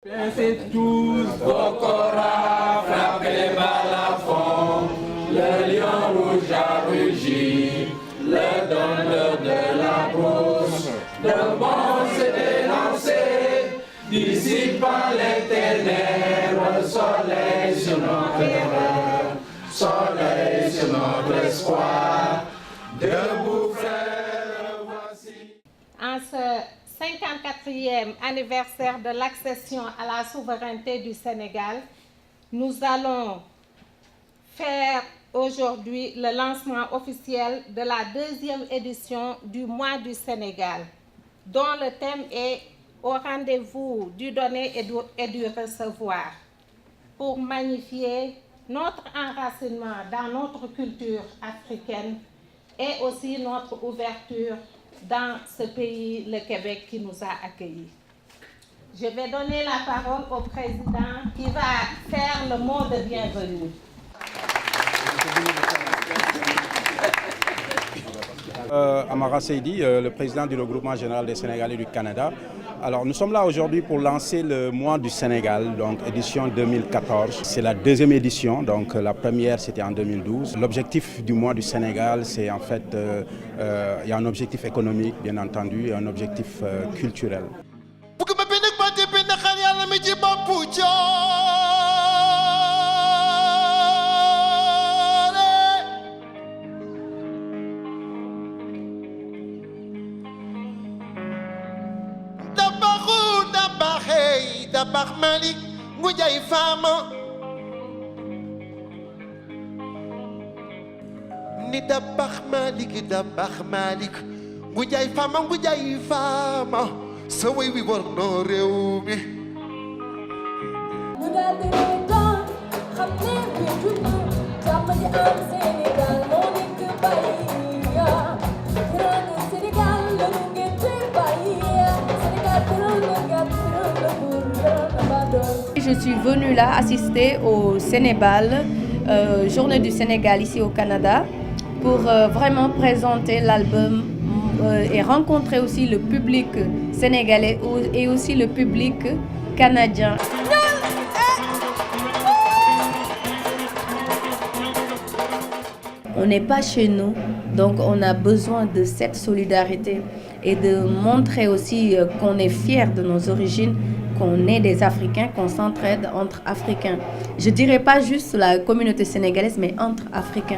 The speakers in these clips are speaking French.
Pincez tous vos corps à frapper les balles à fond. Le lion rouge a rugi, le donneur de la brousse. Le monde s'est délancé, dissipant les ténèbres. Soleil sur notre erreur, soleil sur notre espoir. Debout frères, voici. En ce 54e anniversaire de l'accession à la souveraineté du Sénégal, nous allons faire aujourd'hui le lancement officiel de la 2e édition du Mois du Sénégal, dont le thème est au rendez-vous du donner et du recevoir, pour magnifier notre enracinement dans notre culture africaine et aussi notre ouverture dans ce pays, le Québec, qui nous a accueillis. Je vais donner la parole au président qui va faire le mot de bienvenue. Amara Seydi, le président du regroupement général des Sénégalais du Canada. Alors nous sommes là aujourd'hui pour lancer le mois du Sénégal, donc édition 2014. C'est la 2e édition, donc la première c'était en 2012. L'objectif du mois du Sénégal, c'est en fait, il y a un objectif économique bien entendu et un objectif culturel. Dabakh Malik Ngujay Fama Ni Dabakh Malik Ngujay Fama So way we were no real me Je suis venue là assister au Sénégal, Journée du Sénégal ici au Canada, pour vraiment présenter l'album et rencontrer aussi le public sénégalais et aussi le public canadien. On n'est pas chez nous, donc on a besoin de cette solidarité et de montrer aussi qu'on est fiers de nos origines, qu'on est des Africains, qu'on s'entraide entre Africains. Je ne dirais pas juste la communauté sénégalaise, mais entre Africains.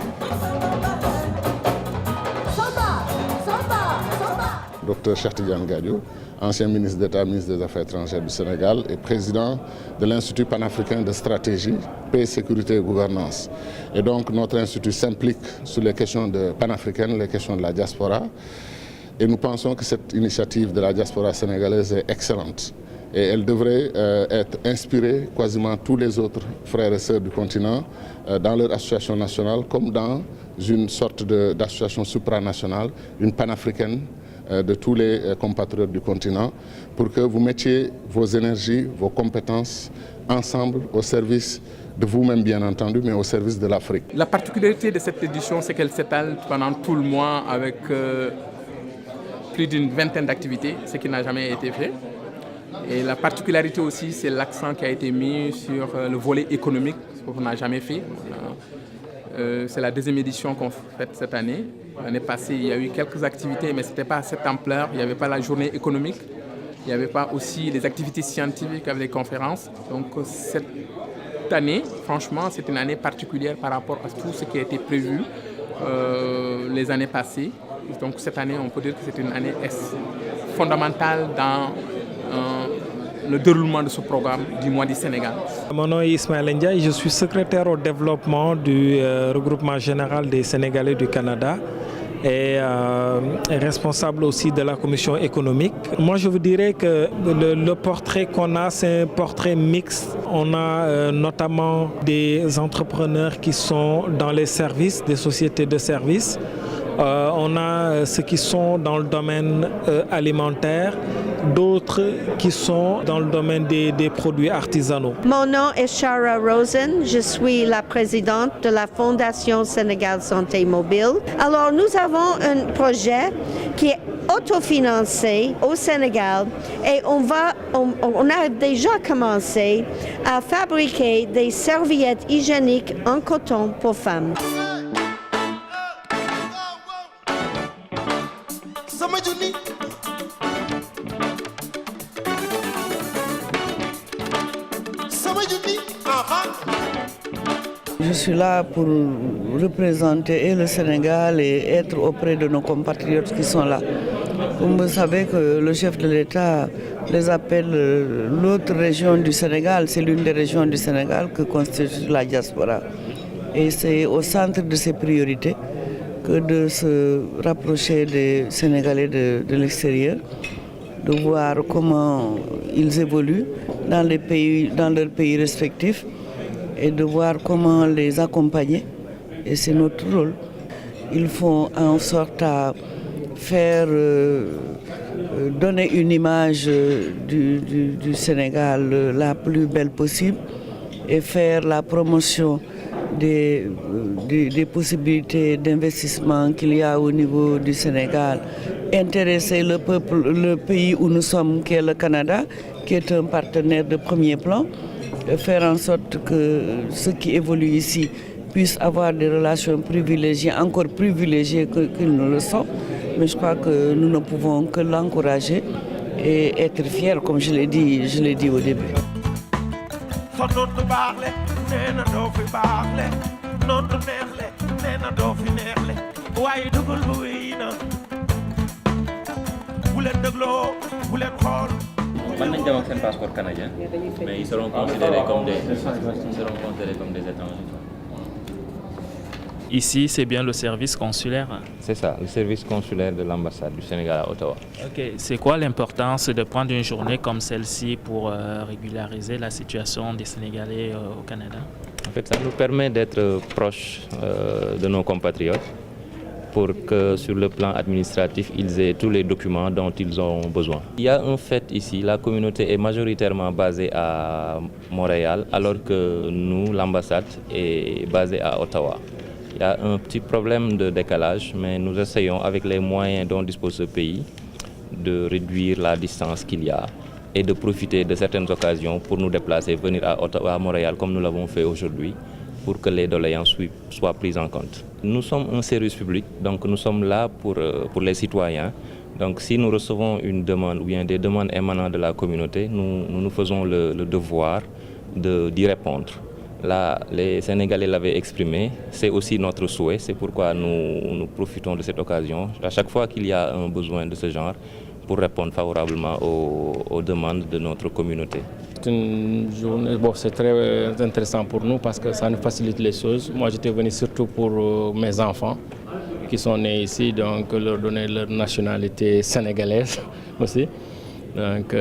Dr Cheikh Tidiane Gadio, ancien ministre d'État, ministre des Affaires étrangères du Sénégal et président de l'Institut panafricain de stratégie, paix, sécurité et gouvernance. Et donc notre institut s'implique sur les questions panafricaines, les questions de la diaspora. Et nous pensons que cette initiative de la diaspora sénégalaise est excellente. Et elle devrait être inspirée quasiment tous les autres frères et sœurs du continent dans leur association nationale comme dans une sorte d'association supranationale, une panafricaine de tous les compatriotes du continent pour que vous mettiez vos énergies, vos compétences ensemble au service de vous-même bien entendu, mais au service de l'Afrique. La particularité de cette édition, c'est qu'elle s'étale pendant tout le mois avec plus d'une vingtaine d'activités, ce qui n'a jamais été fait. Et la particularité aussi, c'est l'accent qui a été mis sur le volet économique, ce qu'on n'a jamais fait. C'est la 2e édition qu'on fait cette année. L'année passée, il y a eu quelques activités, mais ce n'était pas à cette ampleur. Il n'y avait pas la journée économique. Il n'y avait pas aussi les activités scientifiques avec les conférences. Donc cette année, franchement, c'est une année particulière par rapport à tout ce qui a été prévu les années passées. Donc cette année, on peut dire que c'est une année fondamentale dans le déroulement de ce programme du mois du Sénégal. Mon nom est Ismaël Ndiaye, je suis secrétaire au développement du regroupement général des Sénégalais du Canada et responsable aussi de la commission économique. Moi je vous dirais que le portrait qu'on a, c'est un portrait mixte. On a notamment des entrepreneurs qui sont dans les services, des sociétés de services. On a ceux qui sont dans le domaine alimentaire, d'autres qui sont dans le domaine des produits artisanaux. Mon nom est Shara Rosen, je suis la présidente de la Fondation Sénégal Santé Mobile. Alors nous avons un projet qui est autofinancé au Sénégal et on a déjà commencé à fabriquer des serviettes hygiéniques en coton pour femmes. Je suis là pour représenter et le Sénégal et être auprès de nos compatriotes qui sont là. Comme vous savez que le chef de l'État les appelle l'autre région du Sénégal, c'est l'une des régions du Sénégal que constitue la diaspora. Et c'est au centre de ses priorités que de se rapprocher des Sénégalais de l'extérieur, de voir comment ils évoluent dans leurs pays respectifs et de voir comment les accompagner. Et c'est notre rôle. Il faut en sorte à faire donner une image du Sénégal la plus belle possible et faire la promotion des possibilités d'investissement qu'il y a au niveau du Sénégal, intéresser le peuple, le pays où nous sommes, qui est le Canada, qui est un partenaire de premier plan, faire en sorte que ceux qui évoluent ici puissent avoir des relations privilégiées, encore privilégiées qu'ils ne le sont. Mais je crois que nous ne pouvons que l'encourager et être fiers, comme je l'ai dit au début. Un passeport canadien, mais ils seront considérés comme des étrangers. Ici, c'est bien le service consulaire. C'est ça, le service consulaire de l'ambassade du Sénégal à Ottawa. Ok, c'est quoi l'importance de prendre une journée comme celle-ci pour régulariser la situation des Sénégalais au Canada? En fait, ça nous permet d'être proches de nos compatriotes pour que sur le plan administratif, ils aient tous les documents dont ils ont besoin. Il y a un fait ici, la communauté est majoritairement basée à Montréal, alors que nous, l'ambassade, est basée à Ottawa. Il y a un petit problème de décalage, mais nous essayons, avec les moyens dont dispose ce pays, de réduire la distance qu'il y a et de profiter de certaines occasions pour nous déplacer, venir à Ottawa, à Montréal, comme nous l'avons fait aujourd'hui, pour que les doléances soient prises en compte. Nous sommes un service public, donc nous sommes là pour les citoyens. Donc si nous recevons une demande ou bien des demandes émanant de la communauté, nous faisons le devoir d'y répondre. Là, les Sénégalais l'avaient exprimé, c'est aussi notre souhait, c'est pourquoi nous profitons de cette occasion, à chaque fois qu'il y a un besoin de ce genre, pour répondre favorablement aux demandes de notre communauté. C'est une journée, c'est très intéressant pour nous parce que ça nous facilite les choses. Moi, j'étais venu surtout pour mes enfants qui sont nés ici, donc leur donner leur nationalité sénégalaise aussi. Donc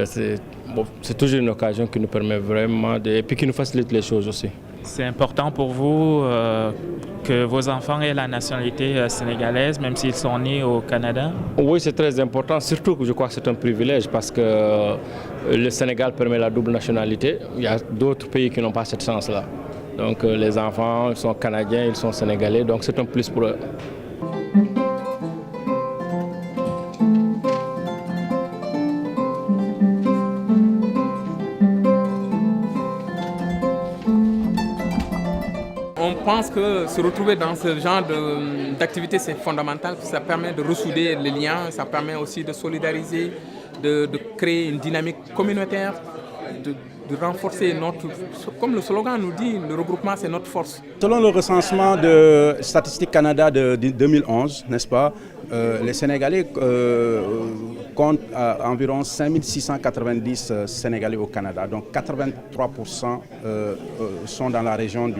c'est toujours une occasion qui nous permet vraiment et puis qui nous facilite les choses aussi. C'est important pour vous que vos enfants aient la nationalité sénégalaise, même s'ils sont nés au Canada? Oui, c'est très important, surtout que je crois que c'est un privilège parce que le Sénégal permet la double nationalité. Il y a d'autres pays qui n'ont pas cette chance-là. Donc les enfants, ils sont canadiens, ils sont sénégalais, donc c'est un plus pour eux. On pense que se retrouver dans ce genre d'activité, c'est fondamental, ça permet de ressouder les liens, ça permet aussi de solidariser, de créer une dynamique communautaire, de renforcer comme le slogan nous dit, le regroupement c'est notre force. Selon le recensement de Statistique Canada de 2011, n'est-ce pas, les Sénégalais comptent environ 5690 Sénégalais au Canada, donc 83% sont dans la région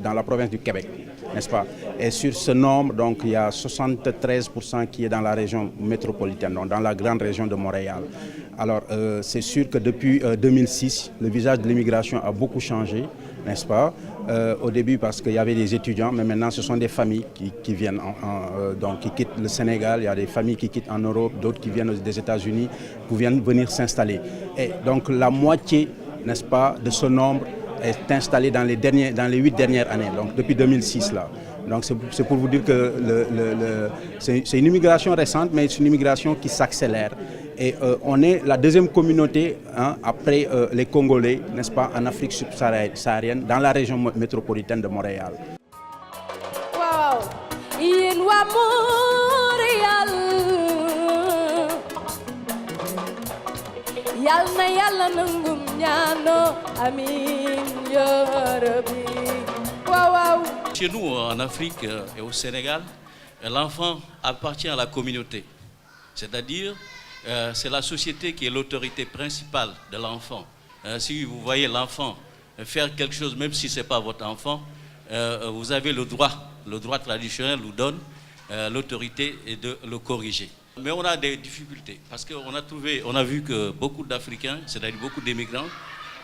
dans la province du Québec, n'est-ce pas? Et sur ce nombre, donc, il y a 73% qui est dans la région métropolitaine, donc dans la grande région de Montréal. Alors, c'est sûr que depuis 2006, le visage de l'immigration a beaucoup changé, n'est-ce pas? Au début parce qu'il y avait des étudiants, mais maintenant ce sont des familles qui viennent, donc qui quittent le Sénégal, il y a des familles qui quittent en Europe, d'autres qui viennent des États-Unis pour venir s'installer. Et donc la moitié, n'est-ce pas, de ce nombre est installé dans les 8 dernières années, donc depuis 2006 là. Donc c'est pour vous dire que c'est une immigration récente, mais c'est une immigration qui s'accélère. Et on est la deuxième communauté après les Congolais, n'est-ce pas, en Afrique subsaharienne, dans la région métropolitaine de Montréal. Wow. Chez nous, en Afrique et au Sénégal, l'enfant appartient à la communauté. C'est-à-dire, c'est la société qui est l'autorité principale de l'enfant. Si vous voyez l'enfant faire quelque chose, même si ce n'est pas votre enfant, vous avez le droit traditionnel vous donne l'autorité de le corriger. Mais on a des difficultés parce qu'on a vu que beaucoup d'Africains, c'est-à-dire beaucoup d'immigrants,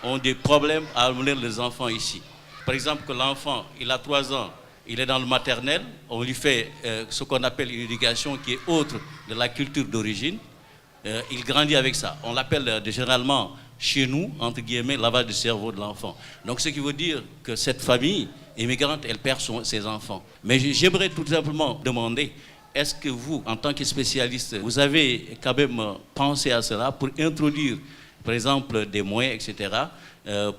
ont des problèmes à amener les enfants ici. Par exemple, que l'enfant, il a 3 ans, il est dans le maternel, on lui fait ce qu'on appelle une éducation qui est autre de la culture d'origine. Il grandit avec ça. On l'appelle généralement chez nous, entre guillemets, lavage du cerveau de l'enfant. Donc ce qui veut dire que cette famille immigrante, elle perd ses enfants. Mais j'aimerais tout simplement demander, est-ce que vous, en tant que spécialiste, vous avez quand même pensé à cela pour introduire, par exemple, des moyens, etc.,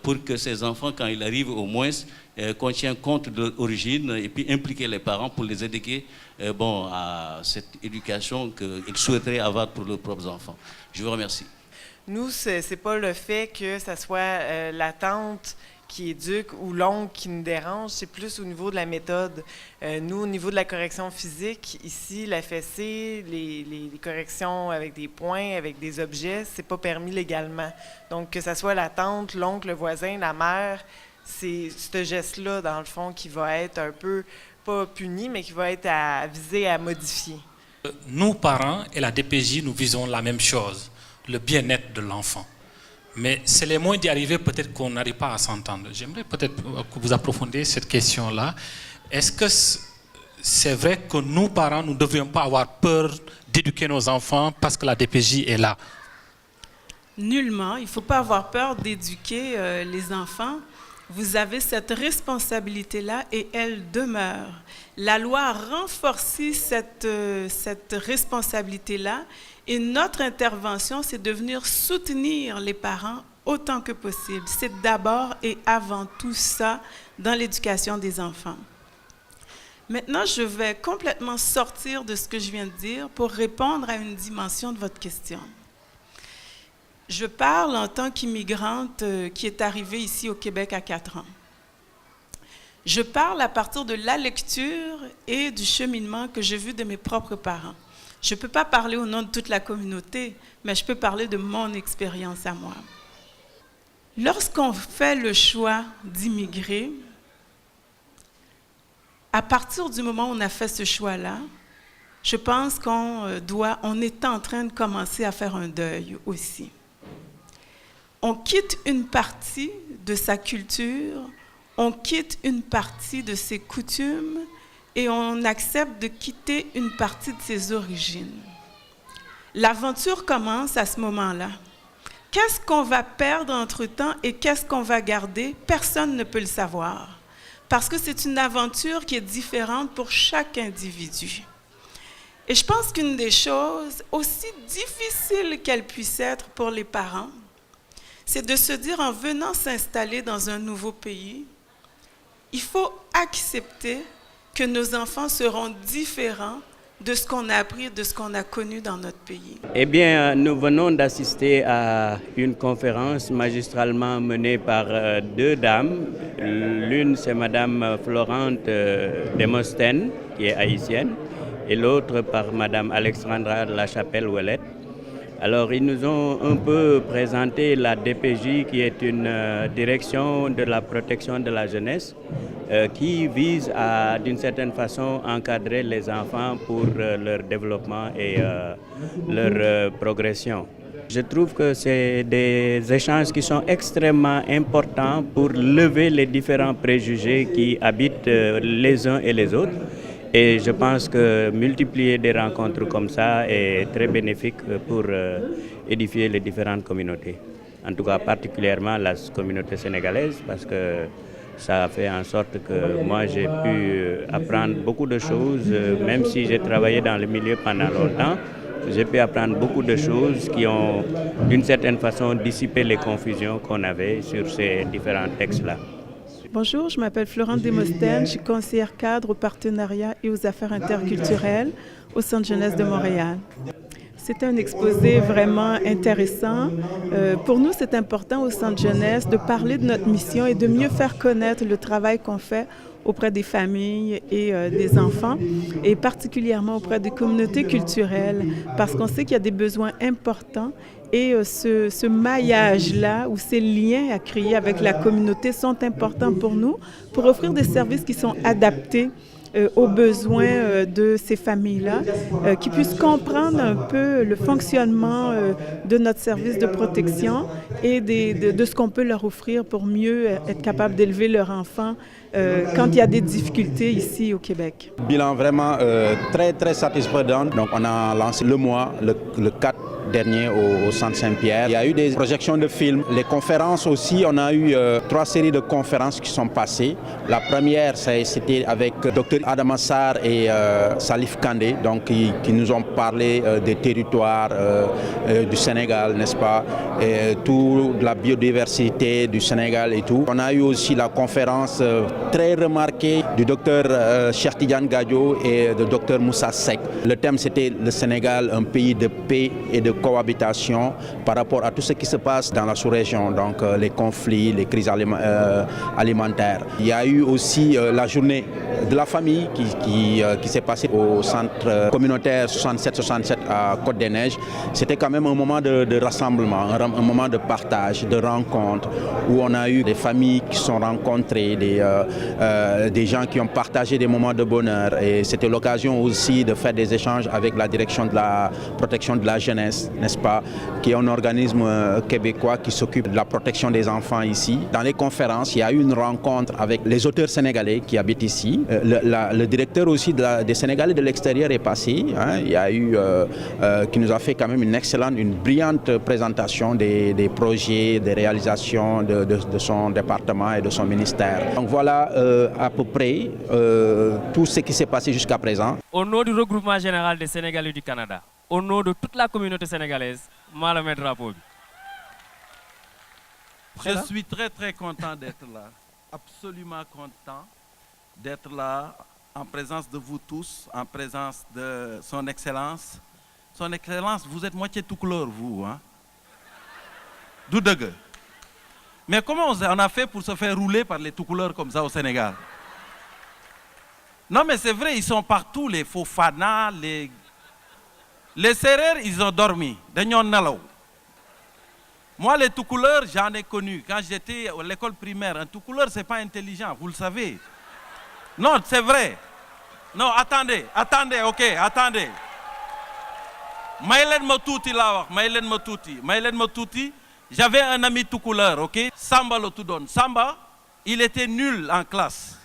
pour que ces enfants, quand ils arrivent au moins, qu'on tienne compte de l'origine et puis impliquer les parents pour les éduquer à cette éducation qu'ils souhaiteraient avoir pour leurs propres enfants. Je vous remercie. Nous, ce n'est pas le fait que ce soit la tante qui éduque ou l'oncle qui nous dérange, c'est plus au niveau de la méthode. Nous, au niveau de la correction physique, ici, la fessée, les corrections avec des points, avec des objets, c'est pas permis légalement. Donc, que ce soit la tante, l'oncle, le voisin, la mère, c'est ce geste-là, dans le fond, qui va être un peu, pas puni, mais qui va être visé à modifier. Nous, parents et la DPJ, nous visons la même chose, le bien-être de l'enfant. Mais c'est les moyens d'y arriver, peut-être qu'on n'arrive pas à s'entendre. J'aimerais peut-être que vous approfondiez cette question-là. Est-ce que c'est vrai que nous, parents, nous ne devrions pas avoir peur d'éduquer nos enfants parce que la DPJ est là? Nullement. Il ne faut pas avoir peur d'éduquer les enfants. Vous avez cette responsabilité-là et elle demeure. La loi a renforcé cette responsabilité-là. Et notre intervention, c'est de venir soutenir les parents autant que possible. C'est d'abord et avant tout ça dans l'éducation des enfants. Maintenant, je vais complètement sortir de ce que je viens de dire pour répondre à une dimension de votre question. Je parle en tant qu'immigrante qui est arrivée ici au Québec à 4 ans. Je parle à partir de la lecture et du cheminement que j'ai vu de mes propres parents. Je ne peux pas parler au nom de toute la communauté, mais je peux parler de mon expérience à moi. Lorsqu'on fait le choix d'immigrer, à partir du moment où on a fait ce choix-là, je pense qu'on est en train de commencer à faire un deuil aussi. On quitte une partie de sa culture, on quitte une partie de ses coutumes, et on accepte de quitter une partie de ses origines. L'aventure commence à ce moment-là. Qu'est-ce qu'on va perdre entre-temps et qu'est-ce qu'on va garder? Personne ne peut le savoir. Parce que c'est une aventure qui est différente pour chaque individu. Et je pense qu'une des choses, aussi difficiles qu'elle puisse être pour les parents, c'est de se dire, en venant s'installer dans un nouveau pays, il faut accepter que nos enfants seront différents de ce qu'on a appris, de ce qu'on a connu dans notre pays. Eh bien, nous venons d'assister à une conférence magistralement menée par 2 dames. L'une, c'est Madame Florente Demosthène, qui est haïtienne, et l'autre par Madame Alexandra Lachapelle-Ouellette. Alors, ils nous ont un peu présenté la DPJ, qui est une direction de la protection de la jeunesse, qui vise à, d'une certaine façon, encadrer les enfants pour leur développement et leur progression. Je trouve que c'est des échanges qui sont extrêmement importants pour lever les différents préjugés qui habitent les uns et les autres. Et je pense que multiplier des rencontres comme ça est très bénéfique pour édifier les différentes communautés. En tout cas, particulièrement la communauté sénégalaise, parce que ça a fait en sorte que moi j'ai pu apprendre beaucoup de choses, même si j'ai travaillé dans le milieu pendant longtemps. J'ai pu apprendre beaucoup de choses qui ont, d'une certaine façon, dissipé les confusions qu'on avait sur ces différents textes-là. Bonjour, je m'appelle Florence Demostène, je suis conseillère cadre au partenariat et aux affaires interculturelles au Centre Jeunesse de Montréal. C'était un exposé vraiment intéressant. Pour nous, c'est important au Centre Jeunesse de parler de notre mission et de mieux faire connaître le travail qu'on fait auprès des familles et des enfants, et particulièrement auprès des communautés culturelles, parce qu'on sait qu'il y a des besoins importants et ce maillage-là ou ces liens à créer avec la communauté sont importants pour nous, pour offrir des services qui sont adaptés aux besoins de ces familles-là, qui puissent comprendre un peu le fonctionnement de notre service de protection et de ce qu'on peut leur offrir pour mieux être capable d'élever leur enfant quand il y a des difficultés ici au Québec. Bilan vraiment très très satisfaisant. Donc on a lancé le mois, le 4 dernier au Centre Saint-Pierre. Il y a eu des projections de films, les conférences aussi. On a eu 3 séries de conférences qui sont passées. La première, c'était avec Dr Adama Sarr et Salif Kandé, donc qui nous ont parlé des territoires du Sénégal, n'est-ce pas, et toute la biodiversité du Sénégal et tout. On a eu aussi la conférence très remarquée du docteur Cheikh Tidiane Gadio et du docteur Moussa Seck. Le thème, c'était le Sénégal, un pays de paix et de cohabitation par rapport à tout ce qui se passe dans la sous-région, donc les conflits, les crises alimentaires. Il y a eu aussi la journée de la famille qui s'est passée au centre communautaire 67-67 à Côte-des-Neiges. C'était quand même un moment de rassemblement, un moment de partage, de rencontre, où on a eu des familles qui se sont rencontrées, des gens qui ont partagé des moments de bonheur. Et c'était l'occasion aussi de faire des échanges avec la direction de la protection de la jeunesse, n'est-ce pas, qui est un organisme québécois qui s'occupe de la protection des enfants ici. Dans les conférences, il y a eu une rencontre avec les auteurs sénégalais qui habitent ici. Le directeur aussi des Sénégalais de l'extérieur est passé. Il y a eu, qui nous a fait quand même une brillante présentation des projets, des réalisations de son département et de son ministère. Donc voilà à peu près tout ce qui s'est passé jusqu'à présent. Au nom du regroupement général des Sénégalais du Canada, au nom de toute la communauté sénégalaise, Malamé Drapeau. Je suis très très content d'être là, absolument content d'être là en présence de vous tous, en présence de son Excellence. Son Excellence, vous êtes moitié tout couleur, vous, hein? Doudegue. Mais comment on a fait pour se faire rouler par les tout couleurs comme ça au Sénégal? Non mais c'est vrai, ils sont partout, les Fofana, les Sérères, ils ont dormi. Moi, les tout couleurs, j'en ai connu. Quand j'étais à l'école primaire, un tout couleur, c'est pas intelligent, vous le savez. Non, c'est vrai. Non, attendez, ok, attendez. Maïlen Motouti là, Maïlen Motouti, j'avais un ami tout couleur, ok? Samba le tout donne. Samba, il était nul en classe.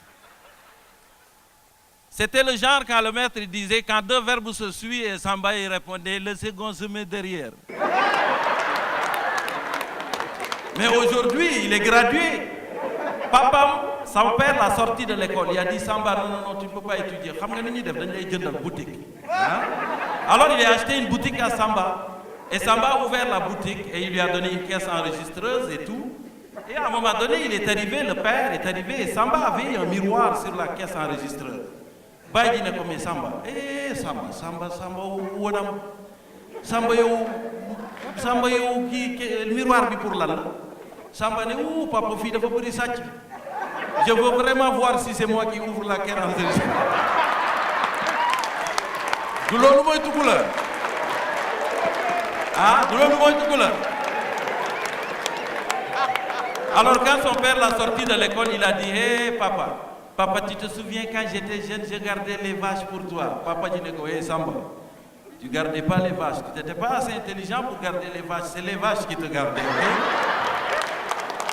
C'était le genre quand le maître disait, quand 2 verbes se suivent, et Samba il répondait, le second se met derrière. Mais aujourd'hui, il est gradué. Papa, son père l'a sorti de l'école. Il a dit, Samba, non, tu ne peux pas étudier. Alors il a acheté une boutique à Samba. Et Samba a ouvert la boutique et il lui a donné une caisse enregistreuse et tout. Et à un moment donné, il est arrivé, le père est arrivé et Samba avait un miroir sur la caisse enregistreuse. Baye dit comme Samba. Samba, Wadam. Samba yo le miroir pour là. Samba dit, papa, fille de Fabri Sachi. Je veux vraiment voir si c'est moi qui ouvre la caisse enregistreuse. Du l'eau moi tout couleur. Ah, du l'eau moi tout couleur. Alors quand son père l'a sorti de l'école, il a dit, hé papa, tu te souviens quand j'étais jeune, je gardais les vaches pour toi. Papa dit, hé Samba, tu ne gardais pas les vaches. Tu n'étais pas assez intelligent pour garder les vaches. C'est les vaches qui te gardaient, ok?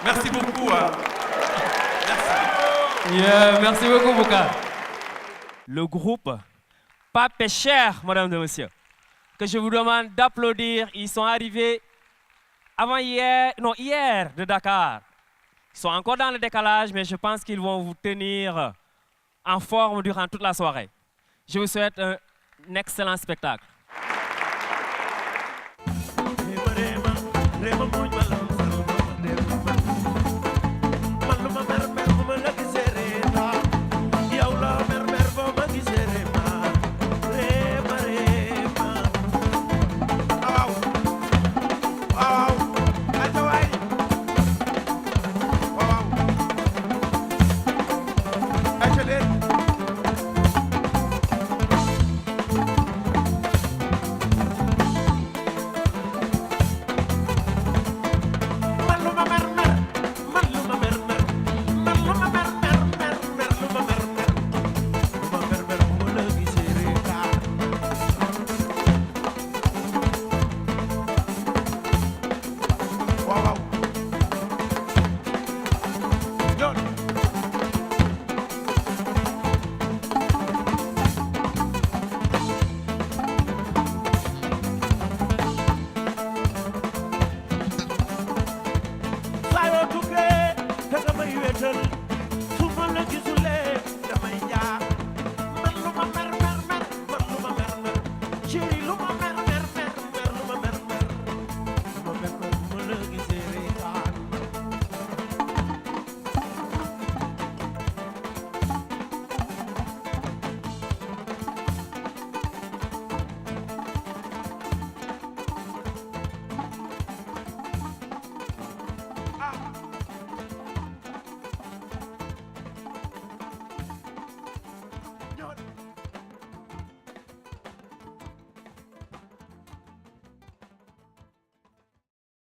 Merci beaucoup. Hein. Merci. Yeah, merci beaucoup, Bouka. Le groupe Pape Cher, madame et messieurs, que je vous demande d'applaudir. Ils sont arrivés hier de Dakar. Ils sont encore dans le décalage, mais je pense qu'ils vont vous tenir en forme durant toute la soirée. Je vous souhaite un excellent spectacle.